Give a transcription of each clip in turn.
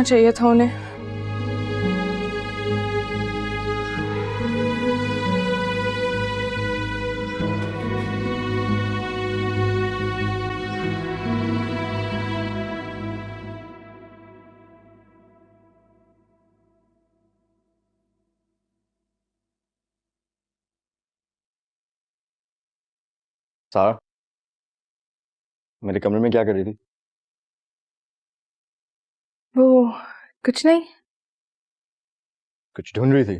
पूछना चाहिए था उन्हें। सारा, मेरे कमरे में क्या कर रही थी? वो कुछ नहीं। कुछ ढूंढ रही थी?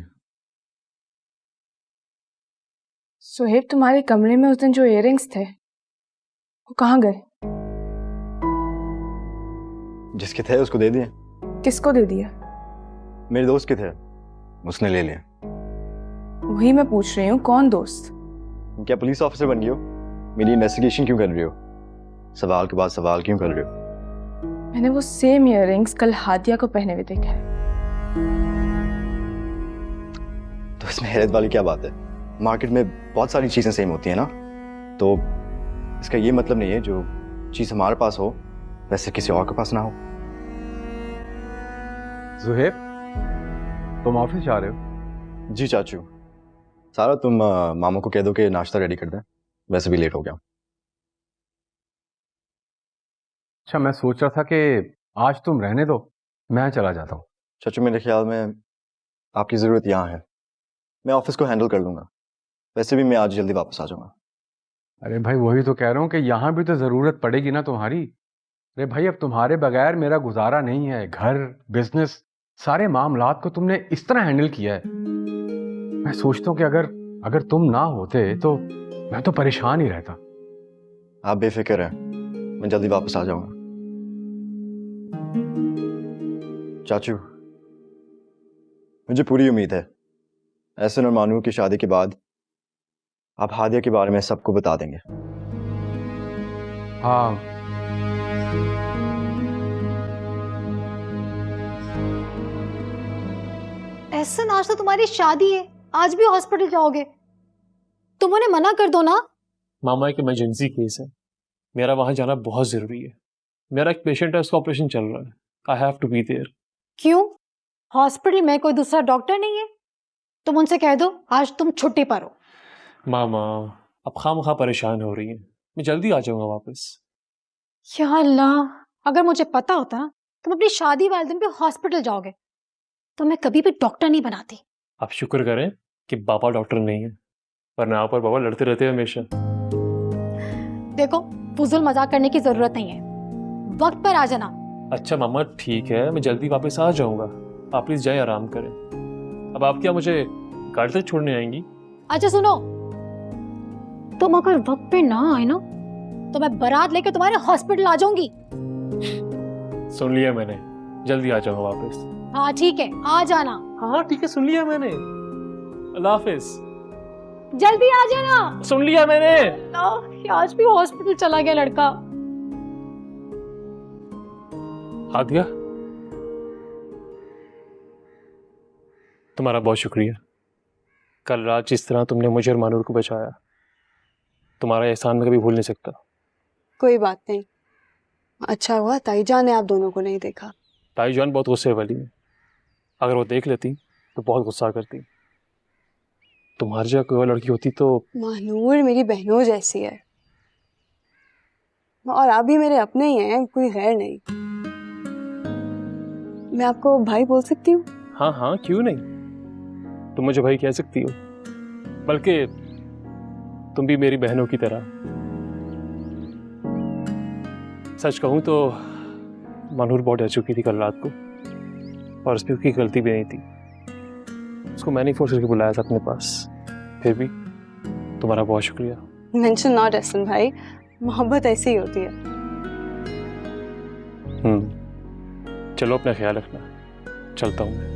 सुहेब, तुम्हारे कमरे में उस दिन जो इयररिंग्स थे वो कहाँ गए? जिसके थे उसको दे दिए। किसको दे दिया? मेरे दोस्त के थे, उसने ले लिए। वही मैं पूछ रही हूँ, कौन दोस्त? तुम क्या पुलिस ऑफिसर बन गई हो? मेरी इन्वेस्टिगेशन क्यों कर रही हो? सवाल के बाद सवाल क्यों कर रही हो? मैंने वो सेम इयररिंग्स कल हादिया को पहने हुए देखा है। तो इसमें हैरत वाली क्या बात है? मार्केट में बहुत सारी चीजें सेम होती है ना, तो इसका ये मतलब नहीं है जो चीज हमारे पास हो वैसे किसी और के पास ना हो। ज़ुहैब, तुम ऑफिस जा रहे हो? जी चाचू। सारा, तुम मामा को कह दो कि नाश्ता रेडी कर दें, वैसे भी लेट हो गया। अच्छा, मैं सोच रहा था कि आज तुम रहने दो, मैं चला जाता हूँ। चाचू, मेरे ख्याल में आपकी ज़रूरत यहाँ है। मैं ऑफिस को हैंडल कर लूँगा, वैसे भी मैं आज जल्दी वापस आ जाऊँगा। अरे भाई, वही तो कह रहा हूँ कि यहाँ भी तो ज़रूरत पड़ेगी ना तुम्हारी। अरे भाई, अब तुम्हारे बगैर मेरा गुजारा नहीं है। घर, बिजनेस, सारे मामलात को तुमने इस तरह हैंडल किया है। मैं सोचता हूँ कि अगर तुम ना होते तो मैं तो परेशान ही रहता। आप बेफिक्र हैं, मैं जल्दी वापस आ जाऊँगा। चाचू, मुझे पूरी उम्मीद है एहसन और मानू की शादी के बाद आप हादिया के बारे में सबको बता देंगे। हाँ, एहसन, आज तो तुम्हारी शादी है, आज भी हॉस्पिटल जाओगे? तुम उन्हें मना कर दो ना। मामा, एक इमरजेंसी केस है, मेरा वहां जाना बहुत जरूरी है। मेरा एक पेशेंट है, उसका ऑपरेशन चल रहा है। I have to be there. क्यों? हॉस्पिटल में कोई दूसरा डॉक्टर नहीं है? तुम उनसे कह दो आज तुम छुट्टी पर हो। मामा, अब खामखा परेशान हो रही है, मैं जल्दी आ जाऊंगा वापस। या अल्लाह, अगर मुझे पता होता तुम अपनी शादी वाले दिन पे हॉस्पिटल जाओगे तो मैं कभी भी डॉक्टर नहीं बनाती। आप शुक्र करें कि पापा डॉक्टर नहीं है, वरना आप और पापा लड़ते रहते हैं हमेशा। देखो, फुजुल मजाक करने की जरूरत नहीं है, वक्त पर आ जाना। अच्छा मामा, ठीक है, मैं जल्दी वापस आ जाऊंगा। आप प्लीज जाए, आराम करें। अब आप क्या मुझे गाड़ी तक छोड़ने आएंगी? अच्छा सुनो, तुम अगर वक्त पे ना आए ना तो मैं बारात लेकर तुम्हारे हॉस्पिटल आ जाऊंगी। सुन लिया मैंने, जल्दी आ जाऊंगा वापस। हाँ ठीक है, आ जाना। हाँ ठीक है, सुन लिया मैंने। अल्लाह हाफिज। जल्दी आ जाना। सुन लिया मैंने। आज भी हॉस्पिटल चला गया लड़का। हादिया, तुम्हारा बहुत शुक्रिया। कल रात जिस तरह तुमने मुझे और मानूर को बचाया, तुम्हारा एहसान मैं कभी भूल नहीं सकता। कोई बात नहीं, अच्छा हुआ ताईजान ने आप दोनों को नहीं देखा। ताई जान बहुत गुस्से वाली है, अगर वो देख लेती तो बहुत गुस्सा करती। तुम्हारी जगह कोई और लड़की होती तो। महानूर मेरी बहनों जैसी है, और आप भी मेरे अपने ही हैं, कोई गैर नहीं। मैं आपको भाई बोल सकती हूँ? हाँ हाँ, क्यों नहीं, तुम मुझे भाई कह सकती हो, बल्कि तुम भी मेरी बहनों की तरह। सच कहूँ तो मानूर बहुत डर चुकी थी कल रात को, और उस पर उसकी गलती भी नहीं थी। उसको मैंने फोर्स करके बुलाया था अपने पास। फिर भी तुम्हारा बहुत शुक्रिया। मेंशन नॉट एहसन भाई, मोहब्बत ऐसी ही होती है। चलो, अपना ख्याल रखना, चलता हूँ मैं।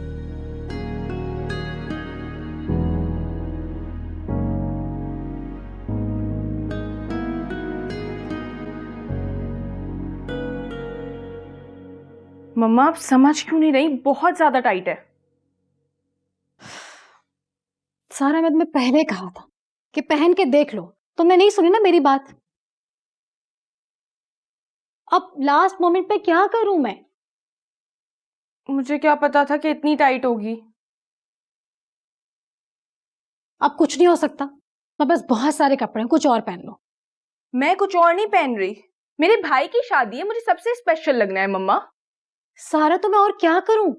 मम्मा, आप समझ क्यों नहीं रही? बहुत ज्यादा टाइट है। सारा, मैं तुम्हें पहले कहा था कि पहन के देख लो, तुमने नहीं सुनी ना मेरी बात। अब लास्ट मोमेंट पे क्या करूं मैं? मुझे क्या पता था कि इतनी टाइट होगी। अब कुछ नहीं हो सकता, मैं बस बहुत सारे कपड़े हैं, कुछ और पहन लो। मैं कुछ और नहीं पहन रही, मेरे भाई की शादी है, मुझे सबसे स्पेशल लगना है मम्मा। सारा तो मैं और क्या करूं,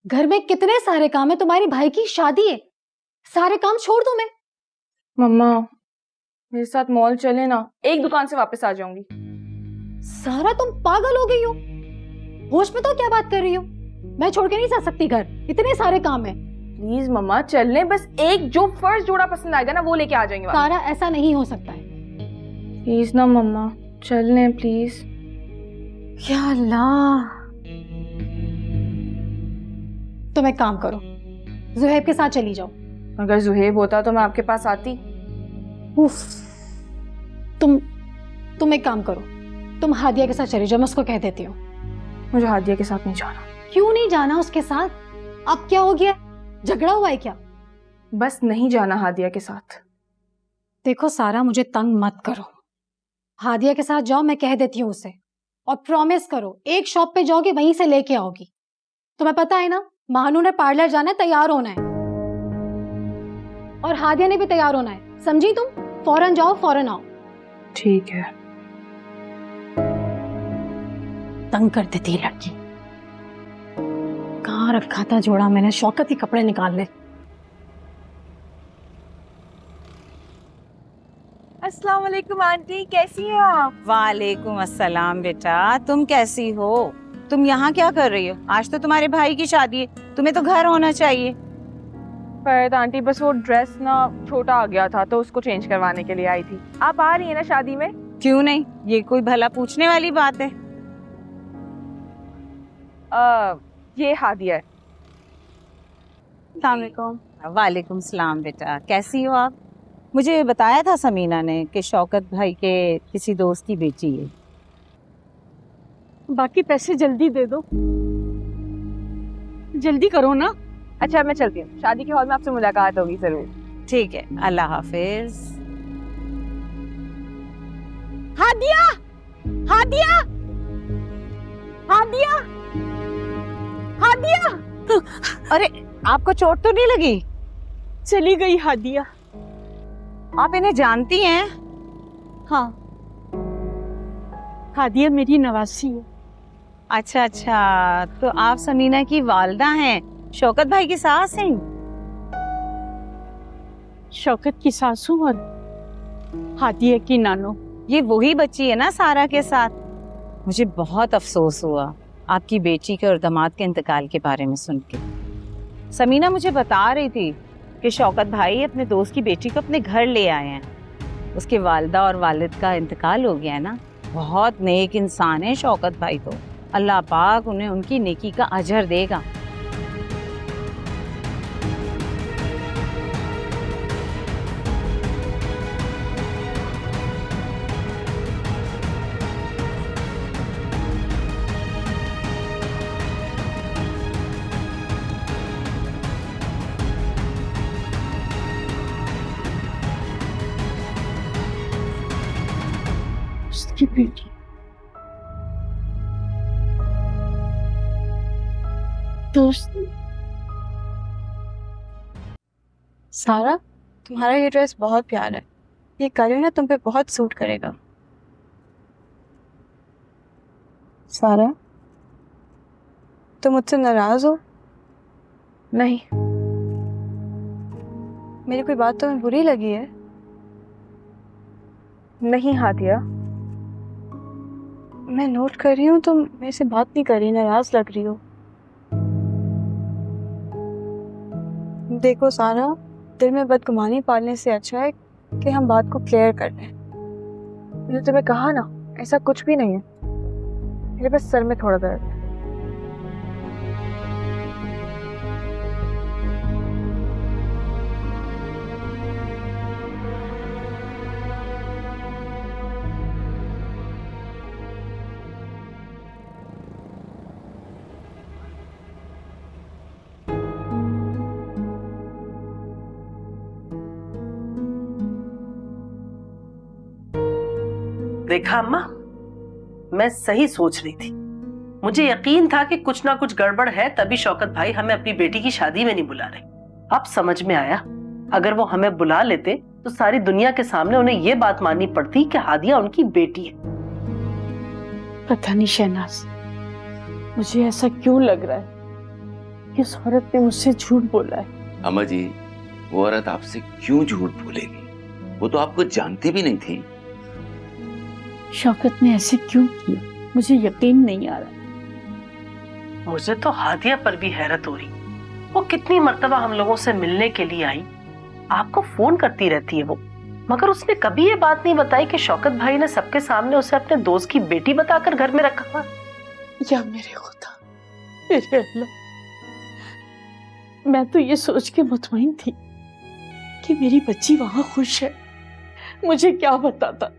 घर में कितने सारे काम है, तुम्हारी भाई की शादी है, सारे काम छोड़ दूं मैं? मम्मा मेरे साथ मॉल चले ना, एक दुकान से वापस आ जाऊंगी। सारा तुम पागल हो गई हो, होश में तो क्या बात कर रही हो? मैं छोड़ के नहीं जा सकती घर, इतने सारे काम है। प्लीज मम्मा चलने, बस एक जो फर्स्ट जोड़ा पसंद आएगा ना वो लेके आ जाएंगे वापस। सारा ऐसा नहीं हो सकता है। प्लीज ना मम्मा चलने प्लीज। या अल्लाह, तुम एक काम करो, जुहैब के साथ चली जाओ। अगर जुहेब होता तो मैं आपके पास आती। उफ, तुम एक काम करो, तुम हादिया के साथ चली जाओ, मैं उसको कह देती हूँ। मुझे हादिया के साथ नहीं जाना। क्यों नहीं जाना उसके साथ? अब क्या हो गया, झगड़ा हुआ है क्या? बस नहीं जाना हादिया के साथ। देखो सारा, मुझे तंग मत करो, हादिया के साथ जाओ, मैं कह देती हूँ उसे। और प्रॉमिस करो, एक शॉप पे जाओगे वहीं से लेके आओगी। तुम्हें पता है ना, महानू ने पार्लर जाना है, तैयार होना है, और हादिया ने भी तैयार होना है, समझी तुम? फौरन जाओ, फौरन आओ। ठीक है। तंग कर देती है लड़की। कहाँ रखा था जोड़ा मैंने, शौकत ही कपड़े निकाल ले। अस्सलाम वालेकुम आंटी, कैसी हैं आप? वालेकुम अस्सलाम बेटा, तुम कैसी हो? तुम यहाँ क्या कर रही हो? आज तो तुम्हारे भाई की शादी है, तुम्हें तो घर होना चाहिए। पर आंटी बस वो ड्रेस ना छोटा आ गया था तो उसको चेंज करवाने के लिए आई थी। आप आ रही है ना शादी में? क्यों नहीं, ये कोई भला पूछने वाली बात है? ये हादिया है। अस्सलाम वालेकुम। वालेकुम सलाम बेटा, कैसी हो आप? मुझे बताया था समीना ने कि शौकत भाई के किसी दोस्त की बेटी है। बाकी पैसे जल्दी दे दो, जल्दी करो ना। अच्छा मैं चलती हूँ, शादी के हॉल में आपसे मुलाकात होगी जरूर। ठीक है, अल्लाह हाफिज। हादिया, हादिया, हादिया, हादिया। अरे आपको चोट तो नहीं लगी? चली गई हादिया। आप इन्हें जानती हैं? हाँ, हादिया मेरी नवासी है। अच्छा अच्छा, तो आप समीना की वालदा हैं, शौकत भाई की सास हैं? शौकत की सासू और हादिया की नानो। ये वही बच्ची है ना सारा के साथ? मुझे बहुत अफसोस हुआ आपकी बेटी के और दामाद के इंतकाल के बारे में सुन के। समीना मुझे बता रही थी कि शौकत भाई अपने दोस्त की बेटी को अपने घर ले आए हैं। उसके वालिदा और वालिद का इंतकाल हो गया है ना। बहुत नेक इंसान है शौकत भाई, तो अल्लाह पाक उन्हें उनकी नेकी का अजर देगा। उसकी बेटी दोस्त। सारा, तुम्हारा ये ड्रेस बहुत प्यारा है, ये कलर ना तुम पे बहुत सूट करेगा। सारा, तुम मुझसे नाराज हो? नहीं। मेरी कोई बात तुम्हें बुरी लगी है? नहीं हादिया। मैं नोट कर रही हूँ तुम मेरे से बात नहीं कर रही, नाराज लग रही हो। देखो सारा, दिल में बदगुमानी पालने से अच्छा है कि हम बात को क्लियर कर लें। मैंने तुम्हें कहा ना, ऐसा कुछ भी नहीं है, मेरे बस सर में थोड़ा दर्द है। देखा अम्मा, मैं सही सोच रही थी। मुझे यकीन था कि कुछ ना कुछ गड़बड़ है, तभी शौकत भाई हमें अपनी बेटी की शादी में नहीं बुला रहे। अब समझ में आया, अगर वो हमें बुला लेते तो सारी दुनिया के सामने उन्हें ये बात माननी पड़ती कि हादिया उनकी बेटी है। पता नहीं शहनाज, मुझे ऐसा क्यों लग रहा है कि उस औरत ने मुझसे झूठ बोला है। अम्मा जी, वो औरत आपसे क्यों झूठ बोलेगी? वो तो आपको जानती भी नहीं थी। शौकत ने ऐसे क्यों किया, मुझे यकीन नहीं आ रहा। मुझे तो हादिया पर भी हैरत हो रही। वो कितनी मर्तबा हम लोगों से मिलने के लिए आई, आपको फोन करती रहती है वो, मगर उसने कभी ये बात नहीं बताई कि शौकत भाई ने सबके सामने उसे अपने दोस्त की बेटी बताकर घर में रखा हुआ। या मेरे खुदा, मेरे अल्लाह, मैं तो ये सोच के मुतमईन थी कि मेरी बच्ची वहां खुश है। मुझे क्या पता था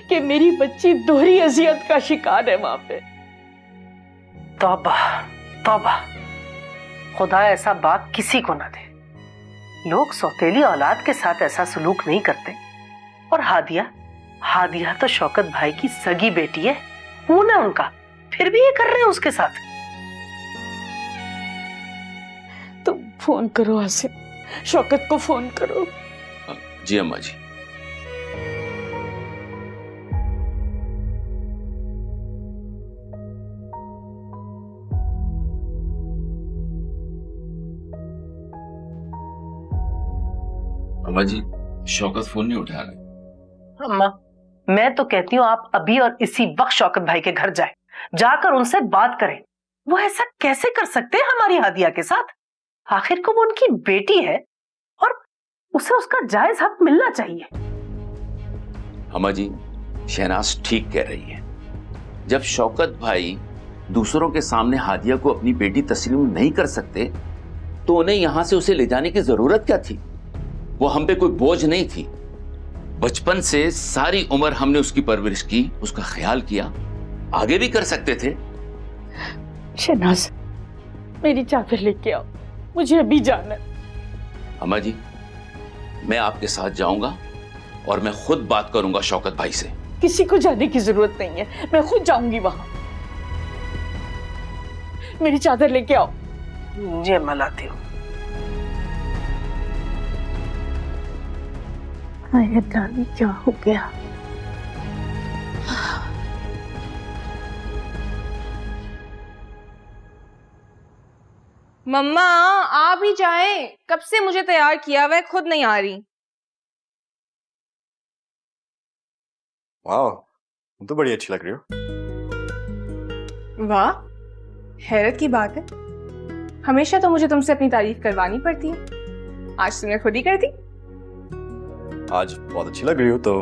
कि मेरी बच्ची दोहरी अजियत का शिकार है वहां पे। तौबा तौबा, खुदा ऐसा बात किसी को ना दे। लोग सौतेली औलाद के साथ ऐसा सलूक नहीं करते। और हादिया तो शौकत भाई की सगी बेटी है, खून है उनका, फिर भी ये कर रहे हैं उसके साथ। तुम फोन करो आसिम, शौकत को फोन करो। जी अम्मा जी। अम्मा जी, शौकत फोन नहीं उठा रहे। अम्मा, मैं तो कहती हूँ आप अभी और इसी वक्त शौकत भाई के घर जाएं, जाकर उनसे बात करें। वो ऐसा कैसे कर सकते हैं हमारी हादिया के साथ? आखिर को वो उनकी बेटी है और उसे उसका जायज हक मिलना चाहिए। अम्मा जी, शहनाज ठीक कह रही है। जब शौकत भाई दूसरों के सामने हादिया को अपनी बेटी तस्लीम नहीं कर सकते तो उन्हें यहां से उसे ले जाने की जरूरत क्या थी? वो हम पे कोई बोझ नहीं थी। बचपन से सारी उम्र हमने उसकी परवरिश की, उसका ख्याल किया, आगे भी कर सकते थे। शहनाज, मेरी चादर लेके आओ, मुझे अभी जाना है। अम्मा जी, मैं आपके साथ जाऊंगा और मैं खुद बात करूंगा शौकत भाई से। किसी को जाने की जरूरत नहीं है, मैं खुद जाऊंगी वहां। मेरी चादर लेके आओ। जी मैं लाती हूँ। क्या हो गया? मम्मा आ भी जाए, कब से मुझे तैयार किया हुआ है, खुद नहीं आ रही। वाह, तुम तो बड़ी अच्छी लग रही हो। वाह, हैरत की बात है। हमेशा तो मुझे तुमसे अपनी तारीफ करवानी पड़ती है, आज तुमने खुद ही कर दी। आज बहुत अच्छी लग रही हो तो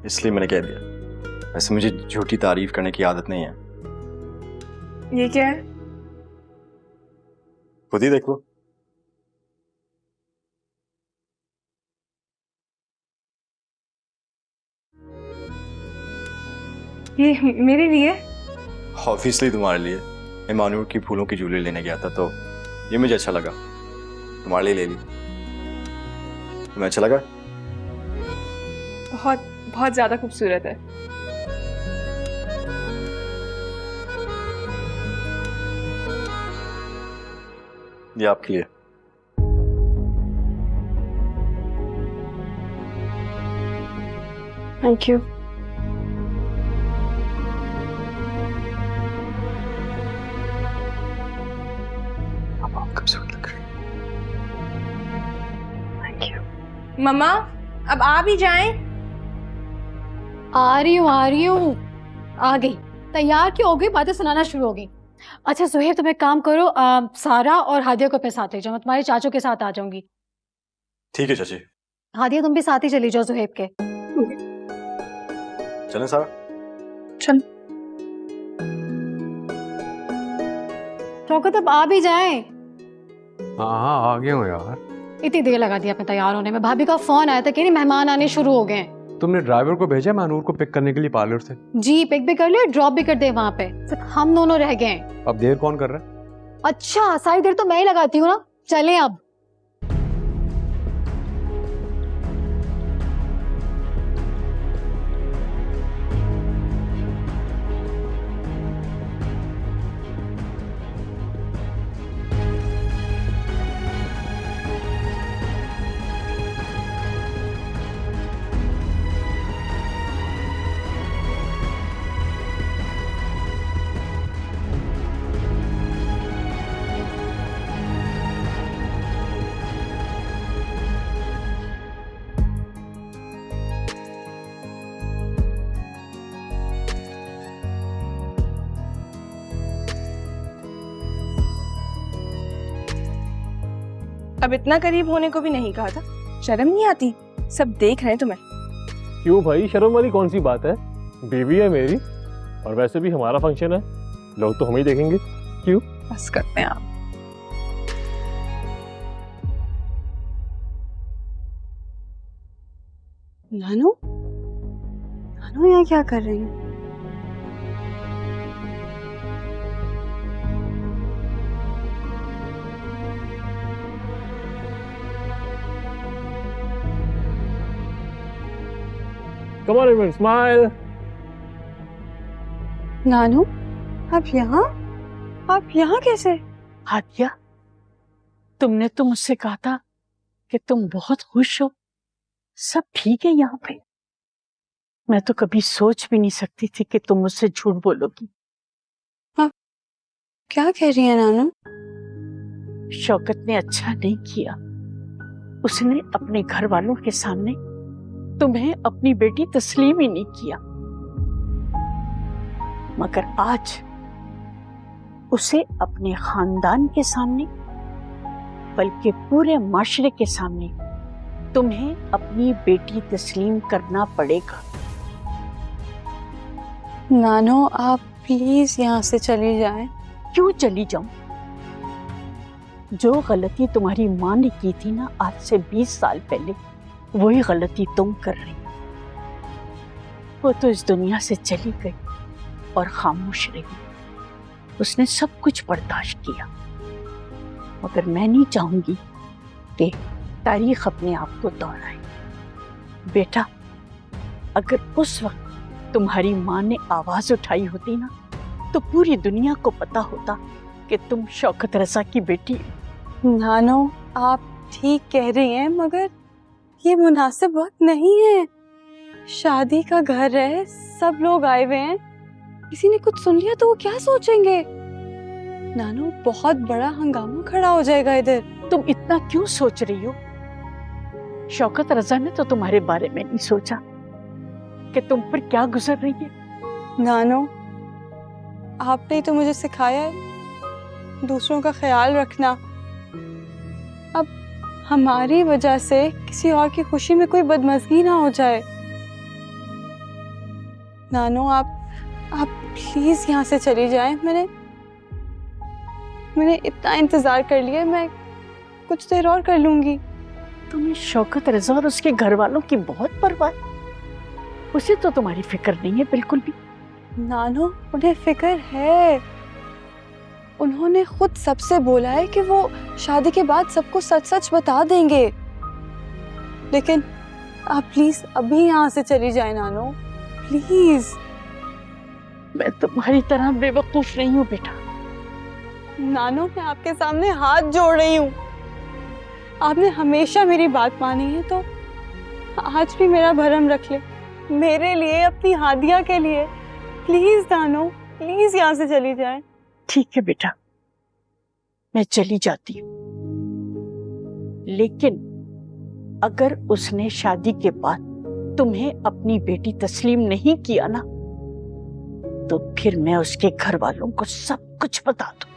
इसलिए मैंने कह दिया। वैसे मुझे झूठी तारीफ करने की आदत नहीं है। ये क्या है? खुद ही देख लो। ये मेरे लिए? ऑब्वियसली तुम्हारे लिए। मैं मानूर की फूलों की ज्वेलरी लेने गया था तो ये मुझे अच्छा लगा, तुम्हारे लिए ले ली। तुम्हें अच्छा लगा? बहुत बहुत ज्यादा खूबसूरत है। ये आपके लिए। Thank you. अब आप खूबसूरत लग रही हो। Thank you. मम्मा अब आ भी जाएं। आ रही हूँ। आ गई। तैयार क्यों हो गई? बातें सुनाना शुरू हो गई। अच्छा सुहेब, तुम एक काम करो, सारा और हादिया को अपने साथ ले जाओ। मैं तुम्हारे चाचू के साथ आ जाऊंगी। ठीक है चाची। हादिया तुम भी साथ ही चली जाओ सुहेब के। चलें सारा? चल। शौकत अब आ भी जाए। हाँ आ गया हूँ यार। इतनी देर लगा दी आपने तैयार होने में। भाभी का फोन आया था कि नहीं मेहमान आने शुरू हो गए। तुमने ड्राइवर को भेजा मानूर को पिक करने के लिए पार्लर से? जी, पिक भी कर लिया, ड्रॉप भी कर दे वहाँ पे। सिर्फ हम दोनों रह गए हैं। अब देर कौन कर रहा है? अच्छा, सारी देर तो मैं ही लगाती हूँ ना। चलें अब। अब इतना करीब होने को भी नहीं कहा था। शर्म नहीं आती? सब देख रहे हैं तुम्हें। क्यों भाई, शर्म वाली कौन सी बात है? बीवी है मेरी, और वैसे भी हमारा फंक्शन है, लोग तो हमें ही देखेंगे। क्यों? बस करते हैं आप। नानू, नानू यहाँ क्या कर रही है? Come on everyone, smile. नानू, आप यहाँ? आप यहाँ कैसे? हादिया, तुमने तो मुझसे कहा था कि तुम बहुत खुश हो, सब ठीक है यहाँ पे। मैं तो कभी सोच भी नहीं सकती थी कि तुम मुझसे झूठ बोलोगी। आप क्या कह रही हैं नानू? शौकत ने अच्छा नहीं किया। उसने अपने घर वालों के सामने तुम्हें अपनी बेटी तस्लीम ही नहीं किया, मगर आज उसे अपने खानदान के सामने, बल्कि पूरे माशरे के सामने तुम्हें अपनी बेटी तस्लीम करना पड़ेगा। नानू, आप प्लीज यहाँ से चली जाएं। क्यों चली जाऊं? जो गलती तुम्हारी माँ ने की थी ना आज से 20 साल पहले, वही गलती तुम कर रही। वो तो इस दुनिया से चली गई और खामोश रही। उसने सब कुछ बर्दाश्त किया, मगर मैं नहीं चाहूंगी कि तारीख अपने आप को दोहराए। बेटा, अगर उस वक्त तुम्हारी माँ ने आवाज उठाई होती ना, तो पूरी दुनिया को पता होता कि तुम शौकत रज़ा की बेटी हो। नानू, आप ठीक कह रही हैं, मगर ये मुनासिब वक्त नहीं है। शादी का घर है, सब लोग आए हुए हैं, किसी ने कुछ सुन लिया तो वो क्या सोचेंगे? नानू, बहुत बड़ा हंगामा खड़ा हो जाएगा इधर। तुम इतना क्यों सोच रही हो? शौकत रज़ा ने तो तुम्हारे बारे में नहीं सोचा कि तुम पर क्या गुजर रही है। नानू, आपने ही तो मुझे सिखाया है दूसरों का ख्याल रखना। अब हमारी वजह से किसी और की खुशी में कोई बदमज़गी ना हो जाए। नानू, आप प्लीज यहाँ से चली जाएं। मैंने इतना इंतजार कर लिया, मैं कुछ देर और कर लूंगी। तुम्हें शौकत रज़ा और उसके घर वालों की बहुत परवाह, उसे तो तुम्हारी फिक्र नहीं है बिल्कुल भी। नानू, उन्हें फिक्र है। उन्होंने खुद सबसे बोला है कि वो शादी के बाद सबको सच सच बता देंगे। लेकिन आप प्लीज अभी यहाँ से चली जाए नानू, प्लीज। मैं तुम्हारी तरह बेवकूफ नहीं हूँ बेटा। नानू, मैं आपके सामने हाथ जोड़ रही हूँ। आपने हमेशा मेरी बात मानी है, तो आज भी मेरा भरम रख ले, मेरे लिए, अपनी हादिया के लिए। प्लीज नानू, प्लीज यहाँ से चली जाए। ठीक है बेटा, मैं चली जाती हूँ, लेकिन अगर उसने शादी के बाद तुम्हें अपनी बेटी तस्लीम नहीं किया ना, तो फिर मैं उसके घर वालों को सब कुछ बता दूंगी।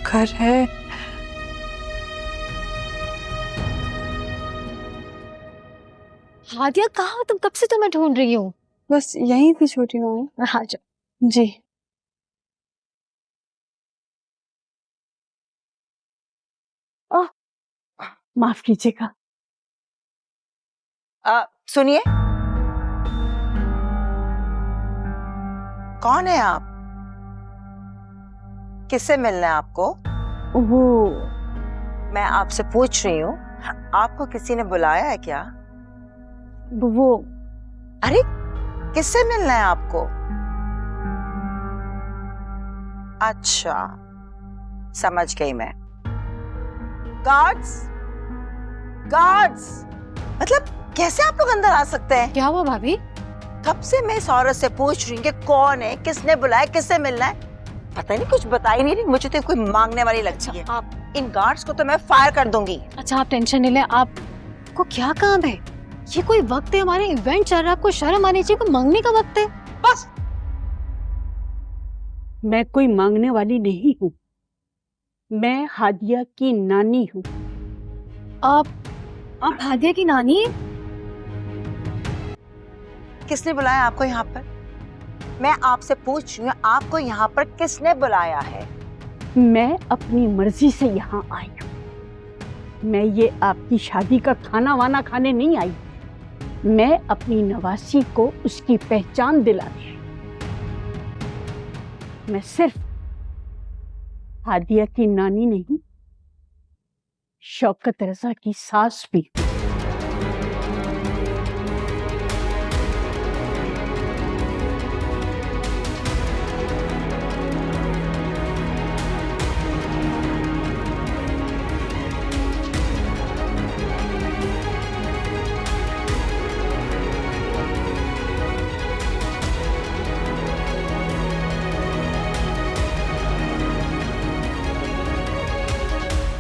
घर है। हादिया, कहाँ हो तुम? कब से तुम्हें ढूंढ रही हूँ। बस यहीं थी छोटी मामी। हाँ जाओ। जी। माफ कीजिएगा। सुनिए, कौन है आप? किससे मिलना है आपको? वो मैं आपसे पूछ रही हूँ, आपको किसी ने बुलाया है क्या? वो अरे, किससे मिलना है आपको? अच्छा, समझ गई मैं। गार्ड्स, गार्ड्स, मतलब कैसे आप लोग अंदर आ सकते हैं? क्या हुआ भाभी? कब से मैं इस औरत से पूछ रही हूँ कि कौन है, किसने बुलाया, किससे मिलना है, पता नहीं कुछ बता ही नहीं रही, मुझे तो कोई मांगने वाली लगती है। आप इन गार्ड्स को तो मैं फायर कर दूंगी। अच्छा आप टेंशन नहीं लें, आपको क्या काम है? ये कोई वक्त है, हमारे इवेंट चल रहा है, आपको शर्म आनी चाहिए, कोई मांगने का वक्त है? बस मैं कोई मांगने वाली नहीं हूँ, मैं हादिया की नानी हूँ। आप हादिया की नानी है? किसने बुलाया आपको यहाँ पर? मैं आपसे पूछ रही हूँ, आपको यहाँ पर किसने बुलाया है? मैं अपनी मर्जी से यहाँ आई हूँ। मैं ये आपकी शादी का खाना वाना खाने नहीं आई, मैं अपनी नवासी को उसकी पहचान दिलाने आई। मैं सिर्फ हादिया की नानी नहीं, शौकत रजा की सास भी हूँ।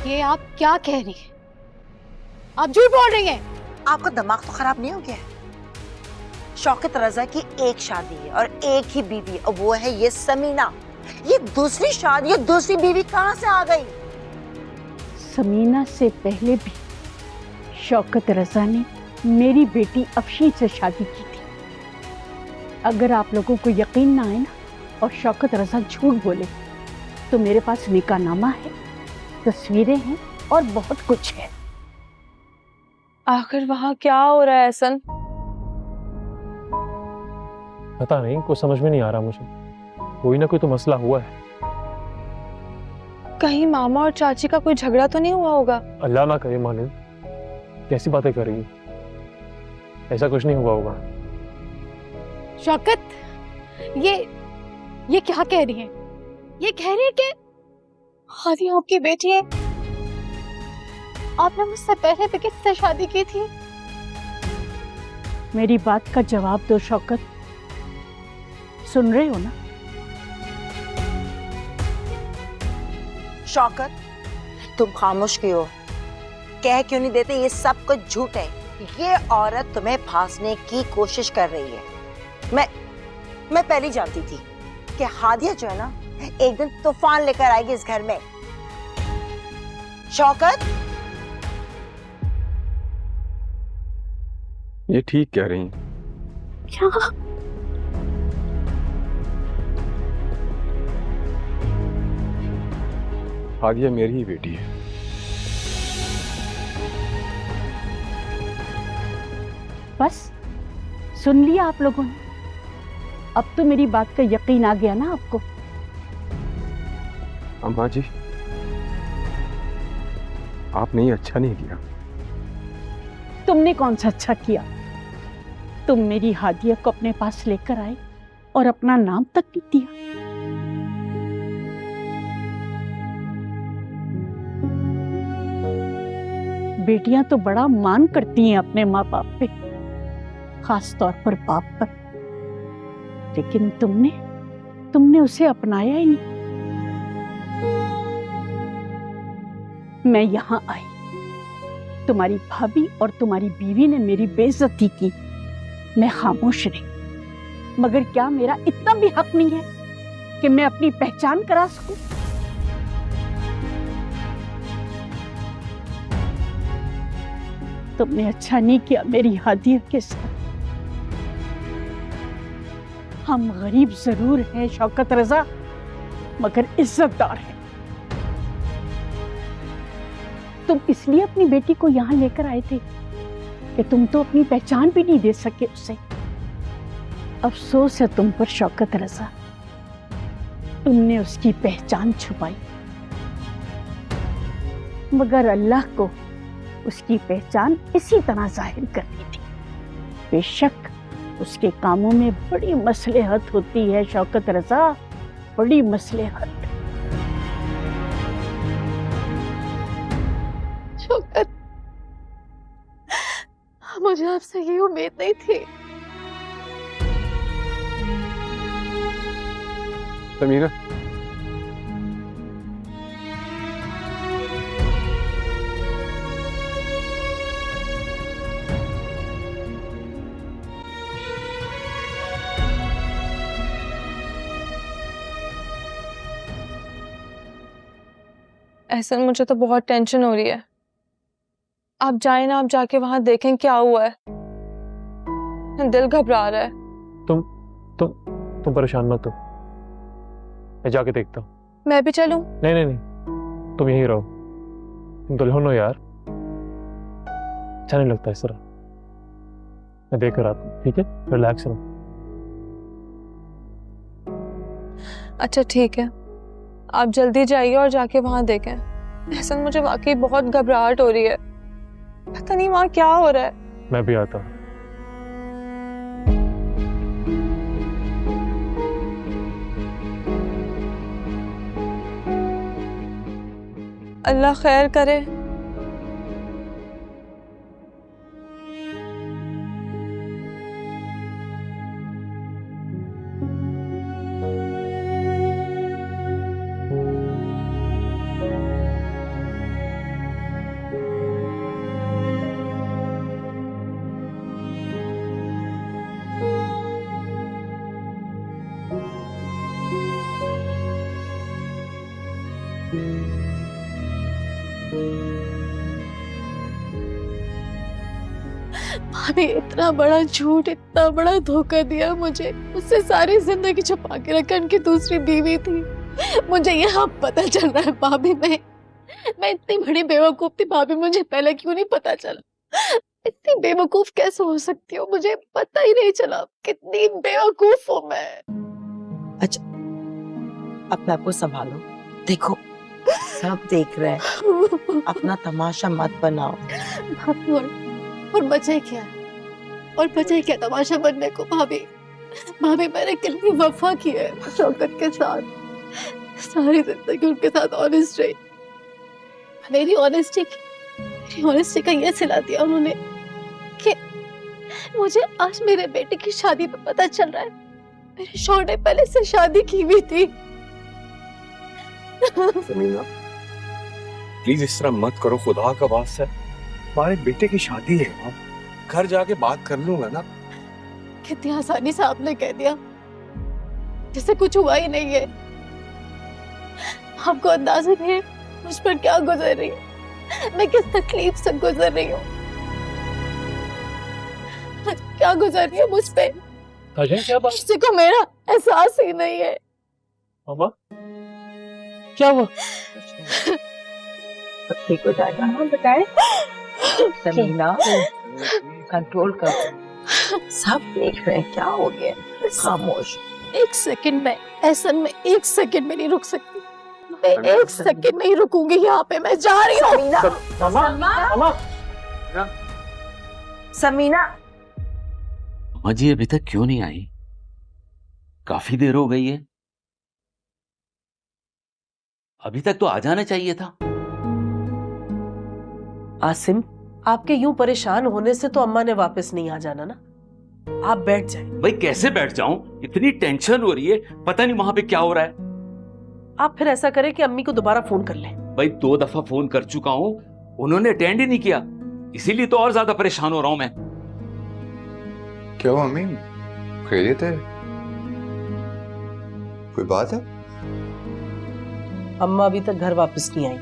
ये आप क्या कह रही हैं? आप झूठ बोल रही हैं। आपका दिमाग तो खराब नहीं हो गया है? शौकत रजा की एक शादी है और एक ही बीवी, और वो है ये समीना। ये दूसरी शादी और दूसरी बीवी कहाँ से आ गई? समीना से पहले भी शौकत रजा ने मेरी बेटी अफशीन से शादी की थी। अगर आप लोगों को यकीन ना आए ना और शौकत रजा झूठ बोले तो मेरे पास निकाहनामा है, तस्वीरें हैं और बहुत कुछ है। आखिर वहाँ क्या हो रहा है हसन? पता नहीं, कुछ समझ में नहीं आ रहा मुझे। कोई ना कोई तो मसला हुआ है। कहीं मामा और चाची का कोई झगड़ा तो नहीं हुआ होगा? अल्लाह ना करे मानो, कैसी बातें कर रही है? ऐसा कुछ नहीं हुआ होगा। शौकत, ये क्या कह रही है? ये कह रही है कि हादिया आपकी बेटी है? आपने मुझसे पहले भी किससे शादी की थी? मेरी बात का जवाब दो शौकत, सुन रहे हो ना? शौकत, तुम खामोश क्यों हो? कह क्यों नहीं देते? ये सब कुछ झूठ है। ये औरत तुम्हें फांसने की कोशिश कर रही है। मैं पहले जानती थी कि हादिया जो है ना, एक दिन तूफान लेकर आएगी इस घर में। शौकत, ये ठीक कह रही हैं। क्या? हादिया मेरी ही बेटी है। बस सुन लिया आप लोगों ने? अब तो मेरी बात का यकीन आ गया ना आपको? अम्मा जी, आपने ये अच्छा नहीं किया। तुमने कौन सा अच्छा किया? तुम मेरी हादिया को अपने पास लेकर आए और अपना नाम तक नहीं दिया। बेटियां तो बड़ा मान करती हैं अपने माँ बाप पे, खास तौर पर बाप पर, लेकिन तुमने उसे अपनाया ही नहीं। मैं यहां आई, तुम्हारी भाभी और तुम्हारी बीवी ने मेरी बेइज्जती की, मैं खामोश रही। मगर क्या मेरा इतना भी हक नहीं है कि मैं अपनी पहचान करा सकूं? तुमने अच्छा नहीं किया मेरी हादिया के साथ। हम गरीब जरूर हैं शौकत रजा, मगर इज्जतदार हैं। तुम इसलिए अपनी बेटी को यहाँ लेकर आए थे कि तुम तो अपनी पहचान भी नहीं दे सके उसे। अफसोस है तुम पर शौकत रजा, तुमने उसकी पहचान छुपाई। मगर अल्लाह को उसकी पहचान इसी तरह जाहिर करनी थी। बेशक उसके कामों में बड़ी मसलहत होती है शौकत रजा, बड़ी मसलहत। शौकत, मुझे आपसे ये उम्मीद नहीं थी। समीना, एहसन मुझे तो बहुत टेंशन हो रही है। आप जाए ना, आप जाके वहां देखें क्या हुआ है। दिल घबरा रहा है। तुम परेशान मत हो, मैं जाके देखता हूँ। मैं भी चलूं? नहीं नहीं नहीं, तुम यहीं रहो। तुम दुल्हन हो यार, अच्छा नहीं लगता इस तरह। मैं देख कर आता हूँ, ठीक है? रिलैक्स रहो। अच्छा ठीक है, आप जल्दी जाइए और जाके वहां देखें। एहसन मुझे वाकई बहुत घबराहट हो रही है, पता नहीं वहां क्या हो रहा है। मैं भी आता हूँ। अल्लाह खैर करे। भाभी इतना बड़ा झूठ, इतना बड़ा धोखा दिया मुझे। उससे सारी जिंदगी छुपा के रखा, उनकी दूसरी बीवी थी। मुझे यहाँ पता चल रहा है भाभी, मैं इतनी बड़ी बेवकूफ थी भाभी, मुझे पहले क्यों नहीं पता चला? इतनी बेवकूफ कैसे हो सकती हो, मुझे पता ही नहीं चला। कितनी बेवकूफ हूँ मैं। अच्छा, अपने आप को संभालो, देखो सब देख रहे हैं, अपना तमाशा मत बनाओ। भाभी और बचे क्या, और बचे क्या तमाशा बनने को? भाभी मैंने कितनी वफा की है शौकत के साथ, सारी जिंदगी उनके साथ ऑनेस्ट रही। मेरी ऑनेस्टी का ये सिला दिया उन्होंने कि मुझे आज मेरे बेटे की शादी पे पता चल रहा है मेरे शौहर ने पहले से शादी की हुई थी। समीना प्लीज इस तरह मत करो, खुदा का वास्ता है, हमारे बेटे की शादी है, आप घर जाके बात कर लूंगा ना। कितनी आसानी से आपने कह दिया जैसे कुछ हुआ ही नहीं है। आपको अंदाजा नहीं है मुझ पर क्या गुजर रही है, मैं किस तकलीफ से गुजर रही हूँ, क्या गुजर रही है मुझ पे। क्या बात? किसी को मेरा एहसास ही नहीं है। मामा क्या हुआ? ठीक हो जाएगा, हम बताएं। समीना कंट्रोल करो, सब देख रहे हैं, क्या हो गया? खामोश। एक सेकंड में, ऐसा में एक सेकंड में नहीं रुक सकती, मैं एक सेकंड नहीं रुकूंगी यहाँ पे, मैं जा रही हूँ। समीना अम्मा जी अभी तक क्यों नहीं आई? काफी देर हो गई है, अभी तक तो आ जाना चाहिए था। आसिम, आपके यूं परेशान होने से तो अम्मा ने वापस नहीं आ जाना ना। आप बैठ जाएं। भाई कैसे बैठ जाऊं, इतनी टेंशन हो रही है, पता नहीं वहां पे क्या हो रहा है। आप फिर ऐसा करें कि अम्मी को दोबारा फोन कर लें। भाई 2 दफा फोन कर चुका हूं, उन्होंने अटेंड ही नहीं किया, इसीलिए तो और ज्यादा परेशान हो रहा हूं मैं। क्या हुआ अम्मी, खैरियत है? कोई बात है? अम्मा अभी तक घर वापस नहीं आई।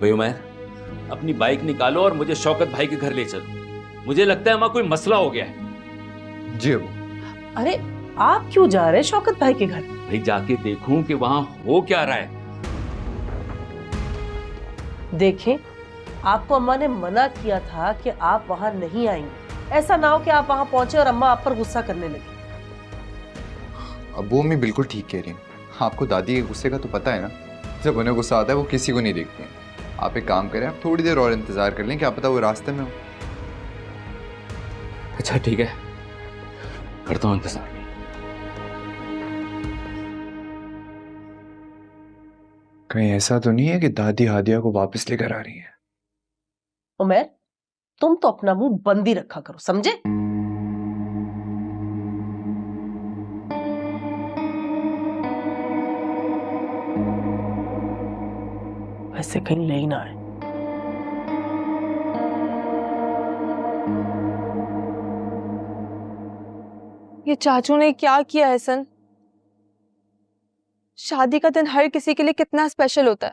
भाई उमर, अपनी बाइक निकालो और मुझे शौकत भाई के घर ले चलो, मुझे लगता है वहां कोई मसला हो गया है। जी अबू। अरे आप क्यों जा रहे हैं शौकत भाई के घर? भाई जाके देखूं कि वहां हो क्या रहा है। देखें, आपको अम्मा ने मना किया था कि आप वहां नहीं आएंगे। ऐसा ना हो कि आप वहां पहुंचे और अम्मा आप पर गुस्सा करने लगी। अबू अम्मी बिल्कुल ठीक कह रही हैं, आपको दादी के गुस्से का तो पता है ना, जब उन्हें गुस्सा आता है वो किसी को नहीं देखती हैं। आप एक काम करें, आप थोड़ी देर और इंतजार कर लें, क्या पता वो रास्ते में हो। अच्छा ठीक है, करता हूँ इंतजार। कहीं ऐसा तो नहीं है कि दादी हादिया को वापस लेकर आ रही है? उमर, तुम तो अपना मुंह बंद ही रखा करो, समझे? वैसे कहीं ले ही ना आए। ये चाचू ने क्या किया एहसन? शादी का दिन हर किसी के लिए कितना स्पेशल होता है।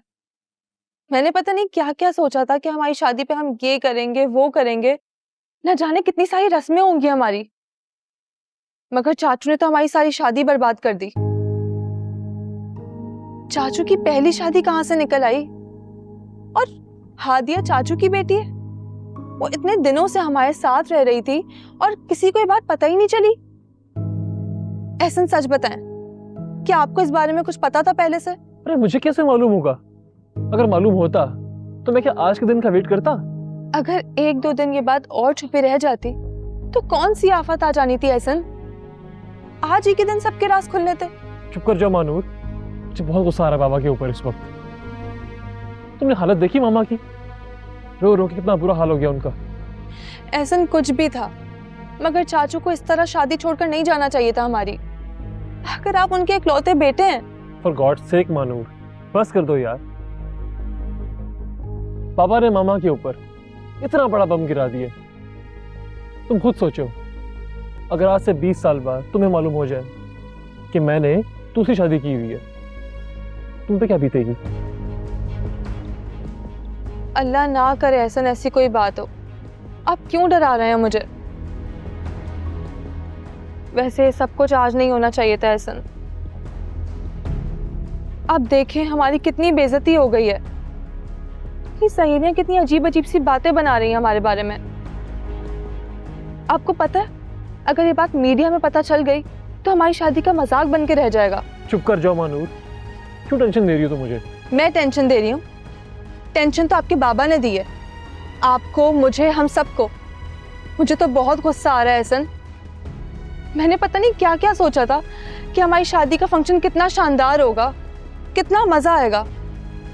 मैंने पता नहीं क्या क्या सोचा था कि हमारी शादी पे हम ये करेंगे वो करेंगे, न जाने कितनी सारी रस्में होंगी हमारी, मगर चाचू ने तो हमारी सारी शादी बर्बाद कर दी। चाचू की पहली शादी कहां से निकल आई? और हादिया चाचू की बेटी है। वो इतने दिनों से हमारे साथ रह रही थी और किसी को ये बात पता ही नहीं चली। एहसन सच बताएं, क्या आपको इस बारे में कुछ पता था पहले से? अरे मुझे कैसे मालूम होगा? अगर मालूम होता तो मैं क्या आज के दिन का वेट करता? अगर 1-2 दिन ये बात और छुपी रह जाती तो कौन सी आफत आ जानी थी एहसन? आज ही के दिन सबके राज खुलने थे। चुप कर जाओ मानूर, मुझे बहुत गुस्सा आ रहा है बाबा के ऊपर इस वक्त। तुमने हालत देखी मामा की? रो रो के कितना बुरा हाल हो गया उनका। एहसन कुछ भी था, मगर चाचू को इस तरह शादी छोड़कर नहीं जाना चाहिए था हमारी। अगर आप उनके इकलौते बेटे हैं। फॉर गॉड सेक मानूर, बस कर दो यार। पापा ने मामा के ऊपर इतना बड़ा बम गिरा दिया। तुम खुद सोचो, अगर आज से 20 साल बाद तुम्हें मालूम हो जाए कि मैंने दूसरी शादी की हुई है, तुम पे क्या बीतेगी? अल्लाह ना करे एहसन ऐसी कोई बात हो। आप क्यों डरा रहे हैं मुझे? वैसे सब कुछ आज नहीं होना चाहिए था एहसन। अब देखें हमारी कितनी बेइज्जती हो गई है। ये सहेलियां कितनी अजीब अजीब सी बातें बना रही हैं हमारे बारे में। आपको पता है, अगर ये बात मीडिया में पता चल गई तो हमारी शादी का मजाक बन के रह जाएगा। चुप कर जाओ मानूर, क्यों टेंशन दे रही हो तुम मुझे? मैं टेंशन दे रही हूँ? टेंशन तो आपके बाबा ने दी है, आपको, मुझे, हम सबको। मुझे तो बहुत गुस्सा आ रहा है एहसन। मैंने पता नहीं क्या क्या सोचा था कि हमारी शादी का फंक्शन कितना शानदार होगा, कितना मजा आएगा,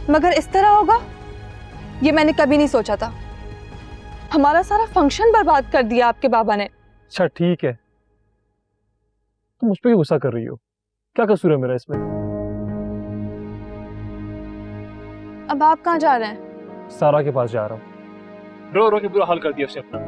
मगर इस तरह होगा ये मैंने कभी नहीं सोचा था। हमारा सारा फंक्शन बर्बाद कर दिया आपके बाबा ने। अच्छा ठीक है, तुम मुझ पे क्यों गुस्सा कर रही हो? क्या कसूर है मेरा इसमें? अब आप कहाँ जा रहे हैं? सारा के पास जा रहा हूँ। रो रो के बुरा हाल कर दिया उसने अपना।